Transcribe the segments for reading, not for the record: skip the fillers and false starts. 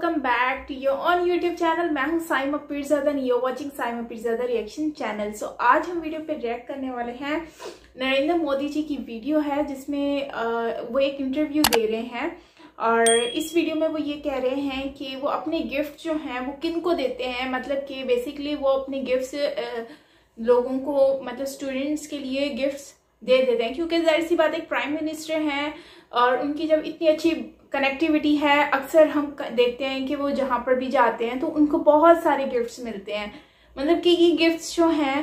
Welcome back to your own YouTube channel. मैं हूं Saima Peerzada and you're watching Saima Peerzada reaction channel. So आज हम video पे रिएक्ट करने वाले हैं। नरेंद्र मोदी जी की वीडियो है जिसमें वो एक इंटरव्यू दे रहे हैं और इस वीडियो में वो ये कह रहे हैं कि वो अपने गिफ्ट जो हैं वो किन को देते हैं, मतलब कि बेसिकली वो अपने गिफ्ट्स लोगों को, मतलब स्टूडेंट्स के लिए गिफ्ट्स दे देते हैं, क्योंकि जाहिर सी बात एक प्राइम मिनिस्टर हैं और उनकी जब इतनी अच्छी कनेक्टिविटी है, अक्सर हम देखते हैं कि वो जहाँ पर भी जाते हैं तो उनको बहुत सारे गिफ्ट्स मिलते हैं। मतलब कि ये गिफ्ट्स जो हैं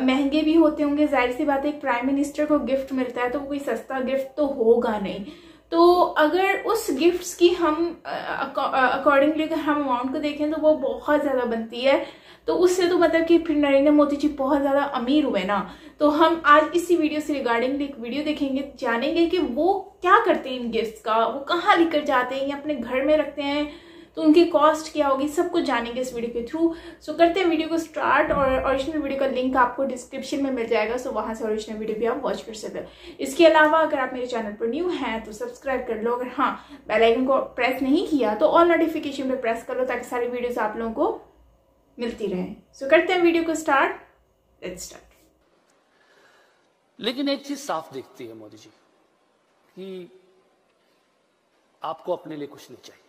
महंगे भी होते होंगे, जाहिर सी बात है एक प्राइम मिनिस्टर को गिफ्ट मिलता है तो वो कोई सस्ता गिफ्ट तो होगा नहीं। तो अगर उस गिफ्ट्स की हम अकॉर्डिंगली अगर हम अमाउंट को देखें तो वो बहुत ज़्यादा बनती है। तो उससे तो मतलब कि फिर नरेंद्र मोदी जी बहुत ज़्यादा अमीर हुए ना। तो हम आज इसी वीडियो से रिगार्डिंग एक वीडियो देखेंगे, जानेंगे कि वो क्या करते हैं इन गिफ्ट्स का, वो कहाँ लेकर जाते हैं या अपने घर में रखते हैं, तो उनकी कॉस्ट क्या होगी, सब कुछ जानेंगे इस वीडियो के थ्रू। सो करते हैं वीडियो को स्टार्ट और ओरिजिनल वीडियो का लिंक आपको डिस्क्रिप्शन में मिल जाएगा, सो वहां से ओरिजिनल वीडियो भी आप वॉच कर सकते हो। इसके अलावा अगर आप मेरे चैनल पर न्यू हैं तो सब्सक्राइब कर लो, अगर हाँ बेल आइकन को प्रेस नहीं किया तो ऑल नोटिफिकेशन पे प्रेस कर लो ताकि सारी वीडियोस आप लोगों को मिलती रहे। सो करते हैं वीडियो को स्टार्ट, लेट्स स्टार्ट। लेकिन एक चीज साफ दिखती है मोदी जी कि आपको अपने लिए कुछ नहीं चाहिए।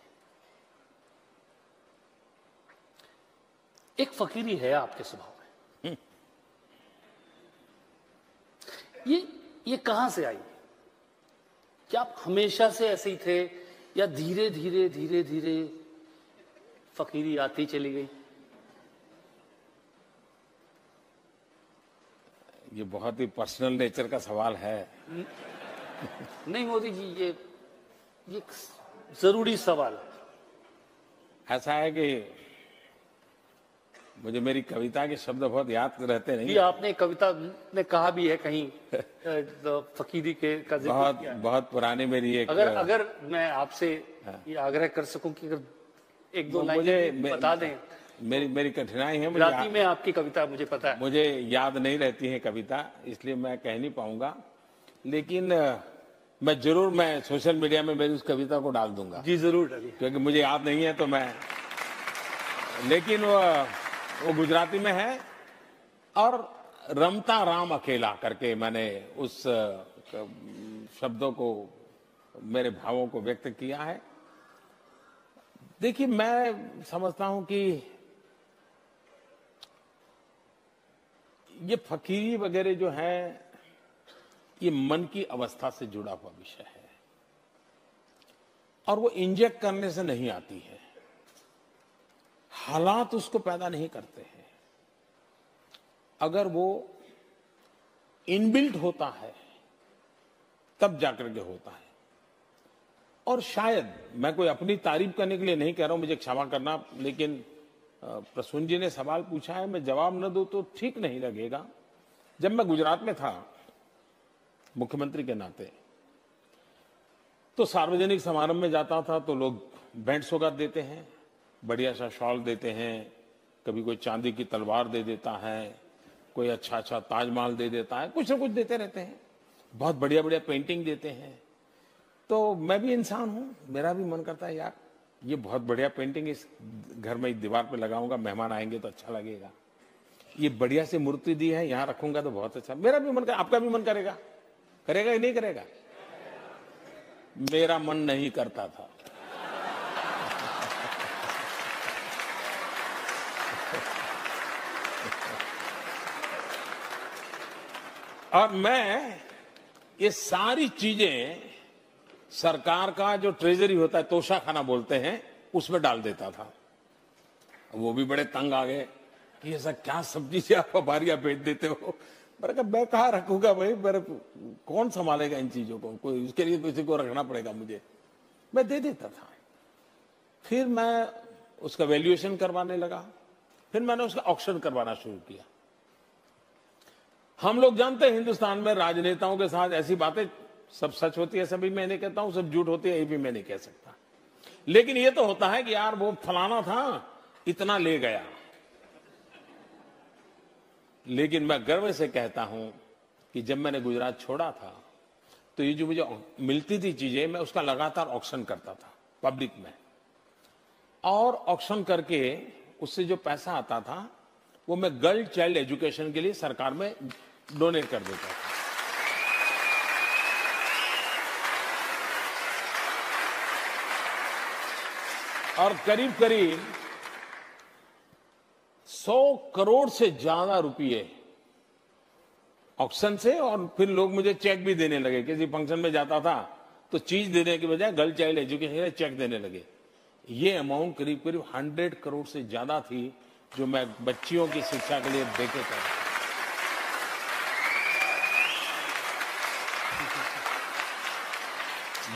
एक फकीरी है आपके स्वभाव में। ये कहां से आई? क्या आप हमेशा से ऐसे ही थे या धीरे धीरे धीरे धीरे फकीरी आती चली गई? ये बहुत ही पर्सनल नेचर का सवाल है। नहीं मोदी जी, ये एक जरूरी सवाल है। ऐसा है कि मुझे मेरी कविता के शब्द बहुत याद रहते नहीं। ये आपने कविता में कहा भी है कहीं तो फकीरी के का जिक्र बहुत किया है। बहुत पुरानी मेरी एक अगर मैं आपसे ये आग्रह कर सकूं कि अगर एक दो लाइन बता दें। मेरी कठिनाई है, गुजराती में आपकी कविता मुझे पता है, मुझे याद नहीं रहती है कविता, इसलिए मैं कह नहीं पाऊंगा। लेकिन मैं सोशल मीडिया में मेरी उस कविता को डाल दूंगा। जी जरूर डालिए, क्योंकि मुझे याद नहीं है तो लेकिन वो गुजराती में है और रमता राम अकेला करके मैंने उस शब्दों को, मेरे भावों को व्यक्त किया है। देखिए, मैं समझता हूं कि ये फकीरी वगैरह जो है ये मन की अवस्था से जुड़ा हुआ विषय है और वो इंजेक्ट करने से नहीं आती है, हालात उसको पैदा नहीं करते हैं। अगर वो इनबिल्ट होता है तब जाकर के होता है। और शायद मैं कोई अपनी तारीफ करने के लिए नहीं कह रहा हूं, मुझे क्षमा करना, लेकिन प्रसून जी ने सवाल पूछा है, मैं जवाब न दूं तो ठीक नहीं लगेगा। जब मैं गुजरात में था मुख्यमंत्री के नाते तो सार्वजनिक समारोह में जाता था तो लोग बैंड सौगात देते हैं, बढ़िया सा शॉल देते हैं, कभी कोई चांदी की तलवार दे देता है, कोई अच्छा अच्छा ताजमहल दे देता है, कुछ न कुछ देते रहते हैं, बहुत बढ़िया बढ़िया पेंटिंग देते हैं। तो मैं भी इंसान हूं, मेरा भी मन करता है यार ये बहुत बढ़िया पेंटिंग इस घर में दीवार पे लगाऊंगा, मेहमान आएंगे तो अच्छा लगेगा। ये बढ़िया सी मूर्ति दी है, यहां रखूंगा तो बहुत अच्छा। मेरा भी मन कर, आपका भी मन करेगा? करेगा कि नहीं करेगा? मेरा मन नहीं करता था। और मैं ये सारी चीजें सरकार का जो ट्रेजरी होता है, तोशा खाना बोलते हैं, उसमें डाल देता था। वो भी बड़े तंग आ गए कि ऐसा क्या सब्जी से आप बारियां बेच देते हो। मैंने कहा मैं कहाँ रखूंगा भाई, मेरे कौन संभालेगा इन चीजों को, कोई उसके लिए किसी को रखना पड़ेगा मुझे। मैं दे देता था। फिर मैं उसका वैल्यूएशन करवाने लगा, फिर मैंने उसका ऑक्शन करवाना शुरू किया। हम लोग जानते हैं हिंदुस्तान में राजनेताओं के साथ ऐसी बातें सब सच होती है, सभी मैं नहीं कहता हूं, सब झूठ होती है ये भी मैं नहीं कह सकता। लेकिन ये तो होता है कि यार वो फलाना था, इतना ले गया। लेकिन मैं गर्व से कहता हूं कि जब मैंने गुजरात छोड़ा था तो ये जो मुझे मिलती थी चीजें, मैं उसका लगातार ऑक्शन करता था पब्लिक में। और ऑक्शन करके उससे जो पैसा आता था वो मैं गर्ल चाइल्ड एजुकेशन के लिए सरकार में डोनेट कर देता था। और करीब करीब 100 करोड़ से ज्यादा रुपये ऑक्शन से, और फिर लोग मुझे चेक भी देने लगे। किसी फंक्शन में जाता था तो चीज देने के बजाय गर्ल चाइल्ड एजुकेशन के चेक देने लगे। ये अमाउंट करीब करीब 100 करोड़ से ज्यादा थी जो मैं बच्चियों की शिक्षा के लिए देके था।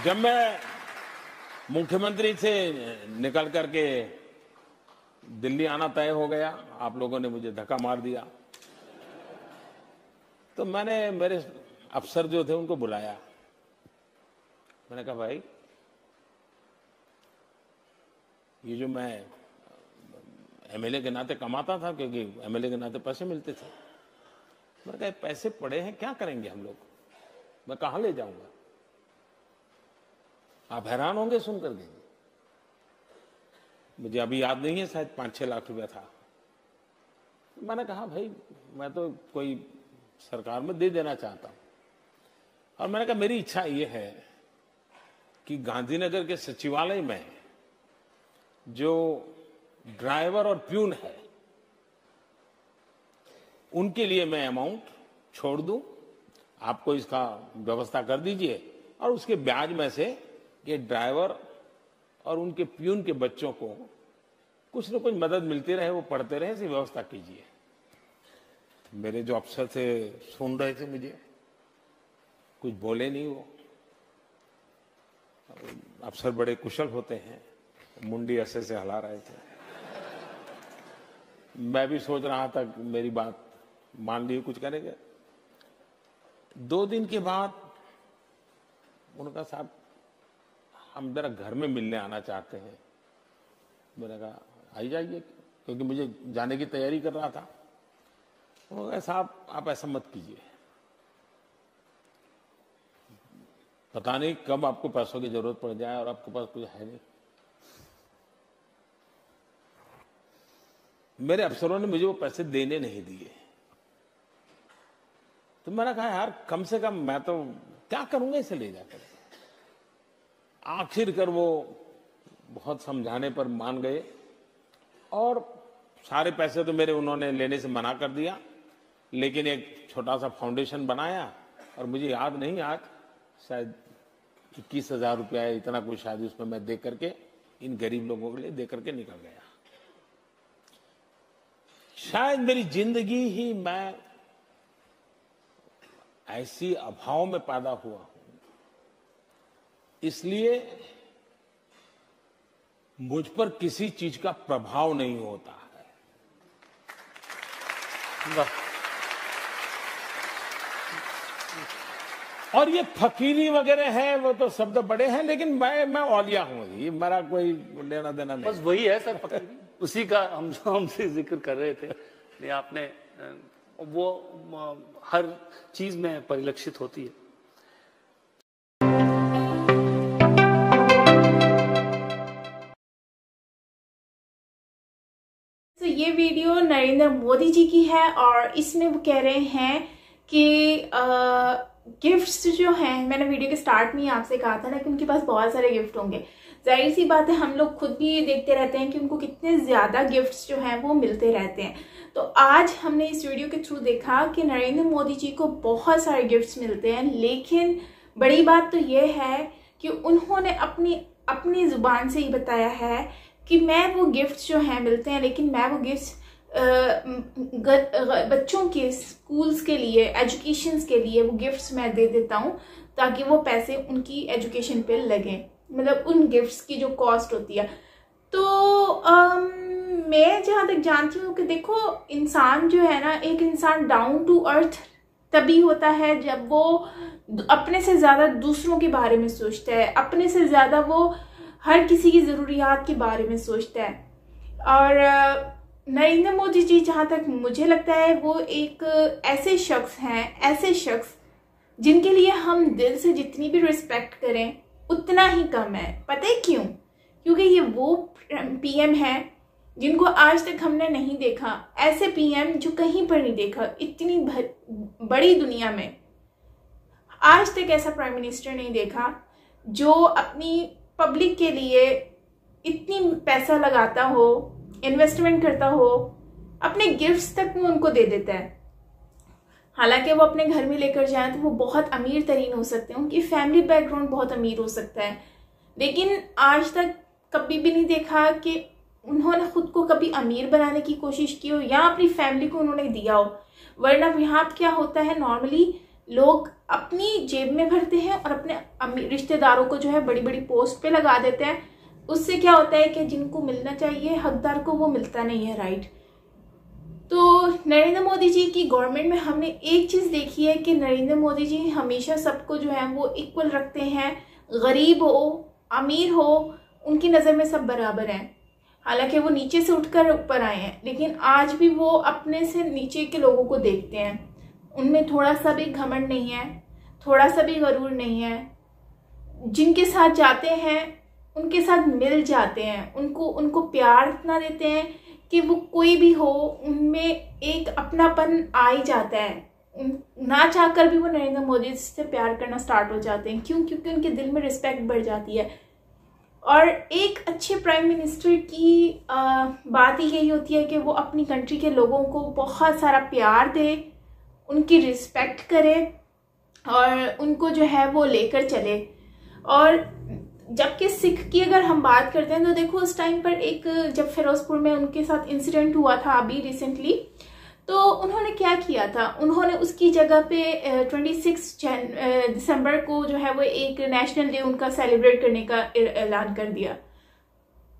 जब मैं मुख्यमंत्री से निकल करके दिल्ली आना तय हो गया, आप लोगों ने मुझे धक्का मार दिया, तो मैंने मेरे अफसर जो थे उनको बुलाया। मैंने कहा भाई ये जो मैं एमएलए के नाते कमाता था, क्योंकि एमएलए के नाते पैसे मिलते थे, मैंने कहा पैसे पड़े हैं, क्या करेंगे हम लोग, मैं कहां ले जाऊंगा। आप हैरान होंगे सुनकर के, मुझे अभी याद नहीं है, शायद 5-6 लाख रुपया था। मैंने कहा भाई मैं तो कोई सरकार में दे देना चाहता हूं, और मैंने कहा मेरी इच्छा ये है कि गांधीनगर के सचिवालय में जो ड्राइवर और प्यून है उनके लिए मैं अमाउंट छोड़ दूं, आपको इसका व्यवस्था कर दीजिए, और उसके ब्याज में से ये ड्राइवर और उनके प्यून के बच्चों को कुछ न कुछ मदद मिलती रहे, वो पढ़ते रहे, ऐसी व्यवस्था कीजिए। मेरे जो अफसर थे सुन रहे थे मुझे, कुछ बोले नहीं। वो अफसर बड़े कुशल होते हैं, मुंडी ऐसे से हिला रहे थे। मैं भी सोच रहा था कि मेरी बात मान ली, कुछ करेंगे। 2 दिन के बाद उन्होंने कहा साहब हम जरा घर में मिलने आना चाहते हैं। मैंने कहा आई जाइए, क्योंकि मुझे जाने की तैयारी कर रहा था। उन्होंने कहा साहब आप ऐसा मत कीजिए, पता नहीं कब आपको पैसों की जरूरत पड़ जाए और आपके पास कुछ है नहीं। मेरे अफसरों ने मुझे वो पैसे देने नहीं दिए, तो मैंने कहा यार कम से कम मैं तो क्या करूंगा इसे ले जाकर। आखिरकार वो बहुत समझाने पर मान गए, और सारे पैसे तो मेरे उन्होंने लेने से मना कर दिया, लेकिन एक छोटा सा फाउंडेशन बनाया, और मुझे याद नहीं आज शायद 21,000 रुपया है, इतना कुछ शायद उसमें मैं दे करके इन गरीब लोगों के लिए दे करके निकल गया। शायद मेरी जिंदगी ही मैं ऐसी अभाव में पैदा हुआ हूं, इसलिए मुझ पर किसी चीज का प्रभाव नहीं होता है। और ये फकीरी वगैरह है वो तो शब्द बड़े हैं, लेकिन मैं औलिया हूं, ये मेरा कोई लेना देना नहीं। बस वही है सर, फकीरी उसी का हमसे जिक्र कर रहे थे। नहीं आपने वो हर चीज में परिलक्षित होती है। तो ये वीडियो नरेंद्र मोदी जी की है, और इसमें वो कह रहे हैं कि गिफ्ट्स जो हैं, मैंने वीडियो के स्टार्ट में ही आपसे कहा था ना कि उनके पास बहुत सारे गिफ्ट होंगे। जाहिर सी बात है, हम लोग खुद भी ये देखते रहते हैं कि उनको कितने ज्यादा गिफ्ट्स जो हैं वो मिलते रहते हैं। तो आज हमने इस वीडियो के थ्रू देखा कि नरेंद्र मोदी जी को बहुत सारे गिफ्ट्स मिलते हैं, लेकिन बड़ी बात तो ये है कि उन्होंने अपनी जुबान से ही बताया है कि मैं वो गिफ्ट्स जो हैं मिलते हैं, लेकिन मैं वो गिफ्ट्स बच्चों के स्कूल्स के लिए, एजुकेशंस के लिए वो गिफ्ट्स मैं दे देता हूँ, ताकि वो पैसे उनकी एजुकेशन पे लगे, मतलब उन गिफ्ट्स की जो कॉस्ट होती है। तो मैं जहाँ तक जानती हूँ कि देखो, इंसान जो है ना, एक इंसान डाउन टू अर्थ तभी होता है जब वो अपने से ज़्यादा दूसरों के बारे में सोचता है, अपने से ज़्यादा वो हर किसी की ज़रूरियात के बारे में सोचता है। और नरेंद्र मोदी जी, जहाँ तक मुझे लगता है, वो एक ऐसे शख्स जिनके लिए हम दिल से जितनी भी रिस्पेक्ट करें उतना ही कम है। पता है क्यों? क्योंकि ये वो पीएम है जिनको आज तक हमने नहीं देखा, ऐसे पीएम जो कहीं पर नहीं देखा, इतनी बड़ी दुनिया में आज तक ऐसा प्राइम मिनिस्टर नहीं देखा जो अपनी पब्लिक के लिए इतनी पैसा लगाता हो, इन्वेस्टमेंट करता हो, अपने गिफ्ट्स तक वो उनको दे देता है। हालांकि वो अपने घर में लेकर जाएं तो वो बहुत अमीर तरीन हो सकते हैं, उनकी फैमिली बैकग्राउंड बहुत अमीर हो सकता है, लेकिन आज तक कभी भी नहीं देखा कि उन्होंने खुद को कभी अमीर बनाने की कोशिश की हो या अपनी फैमिली को उन्होंने दिया हो। वरना यहाँ क्या होता है, नॉर्मली लोग अपनी जेब में भरते हैं और अपने रिश्तेदारों को जो है बड़ी बड़ी पोस्ट पे लगा देते हैं। उससे क्या होता है कि जिनको मिलना चाहिए हकदार को वो मिलता नहीं है, राइट। तो नरेंद्र मोदी जी की गवर्नमेंट में हमने एक चीज़ देखी है कि नरेंद्र मोदी जी हमेशा सबको जो है वो इक्वल रखते हैं, गरीब हो अमीर हो उनकी नज़र में सब बराबर हैं। हालांकि वो नीचे से उठकर ऊपर आए हैं, लेकिन आज भी वो अपने से नीचे के लोगों को देखते हैं, उनमें थोड़ा सा भी घमंड नहीं है, थोड़ा सा भी गरूर नहीं है। जिनके साथ जाते हैं उनके साथ मिल जाते हैं, उनको प्यार इतना देते हैं कि वो कोई भी हो उनमें एक अपनापन आ ही जाता है। ना चाहकर भी वो नरेंद्र मोदी से प्यार करना स्टार्ट हो जाते हैं। क्यों? क्योंकि उनके दिल में रिस्पेक्ट बढ़ जाती है। और एक अच्छे प्राइम मिनिस्टर की बात ही यही होती है कि वो अपनी कंट्री के लोगों को बहुत सारा प्यार दे, उनकी रिस्पेक्ट करे और उनको जो है वो लेकर चले। और जबकि सिख की अगर हम बात करते हैं तो देखो उस टाइम पर जब फिरोजपुर में उनके साथ इंसिडेंट हुआ था अभी रिसेंटली, तो उन्होंने क्या किया था, उन्होंने उसकी जगह पे 26 दिसंबर को जो है वो एक नेशनल डे उनका सेलिब्रेट करने का ऐलान कर दिया।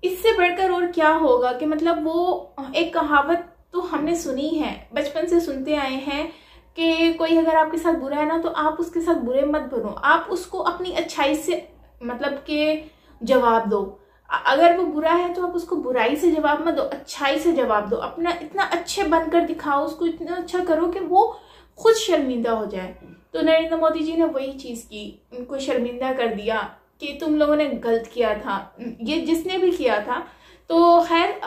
इससे बढ़कर और क्या होगा कि मतलब वो एक कहावत तो हमने सुनी है, बचपन से सुनते आए हैं कि कोई अगर आपके साथ बुरा है ना तो आप उसके साथ बुरे मत बनो, आप उसको अपनी अच्छाई से मतलब के जवाब दो। अगर वो बुरा है तो आप उसको बुराई से जवाब मत दो, अच्छाई से जवाब दो। अपना इतना अच्छे बनकर दिखाओ, उसको इतना अच्छा करो कि वो खुद शर्मिंदा हो जाए। तो नरेंद्र मोदी जी ने वही चीज़ की, उनको शर्मिंदा कर दिया कि तुम लोगों ने गलत किया था, ये जिसने भी किया था। तो खैर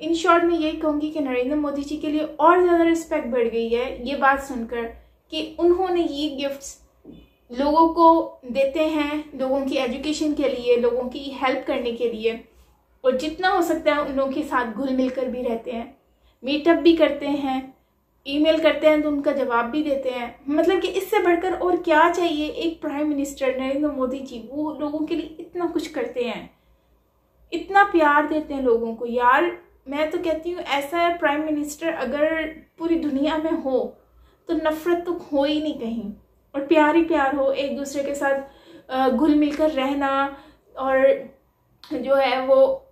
इन शॉर्ट में यही कहूँगी कि नरेंद्र मोदी जी के लिए और ज़्यादा रिस्पेक्ट बढ़ गई है ये बात सुनकर कि उन्होंने ये गिफ्ट्स लोगों को देते हैं, लोगों की एजुकेशन के लिए, लोगों की हेल्प करने के लिए, और जितना हो सकता है उन लोगों के साथ घुल मिलकर भी रहते हैं, मीटअप भी करते हैं, ईमेल करते हैं तो उनका जवाब भी देते हैं। मतलब कि इससे बढ़कर और क्या चाहिए। एक प्राइम मिनिस्टर नरेंद्र मोदी जी वो लोगों के लिए इतना कुछ करते हैं, इतना प्यार देते हैं लोगों को। यार मैं तो कहती हूँ ऐसा प्राइम मिनिस्टर अगर पूरी दुनिया में हो तो नफरत तो हो ही नहीं कहीं, और प्यार ही प्यार हो, एक दूसरे के साथ घुल मिलकर रहना। और जो है वो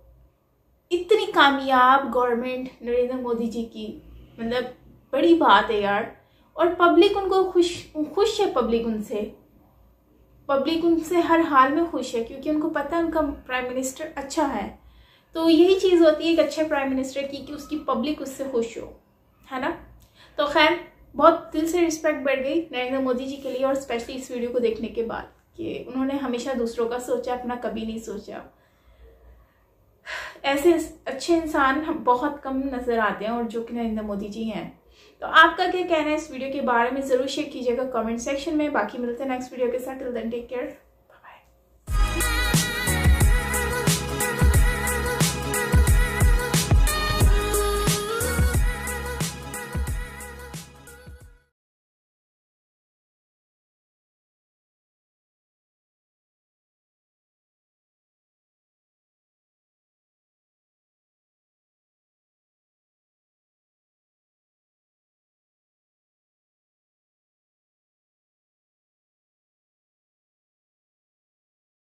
इतनी कामयाब गवर्नमेंट नरेंद्र मोदी जी की, मतलब बड़ी बात है यार। और पब्लिक उनको खुश है, पब्लिक उनसे हर हाल में खुश है, क्योंकि उनको पता है उनका प्राइम मिनिस्टर अच्छा है। तो यही चीज़ होती है एक अच्छे प्राइम मिनिस्टर की कि उसकी पब्लिक उससे खुश हो, है ना। तो खैर बहुत दिल से रिस्पेक्ट बढ़ गई नरेंद्र मोदी जी के लिए, और स्पेशली इस वीडियो को देखने के बाद कि उन्होंने हमेशा दूसरों का सोचा, अपना कभी नहीं सोचा। ऐसे अच्छे इंसान हम बहुत कम नजर आते हैं, और जो कि नरेंद्र मोदी जी हैं। तो आपका क्या कहना है इस वीडियो के बारे में, जरूर शेयर कीजिएगा कमेंट सेक्शन में। बाकी मिलते हैं नेक्स्ट वीडियो के साथ। Till then take care.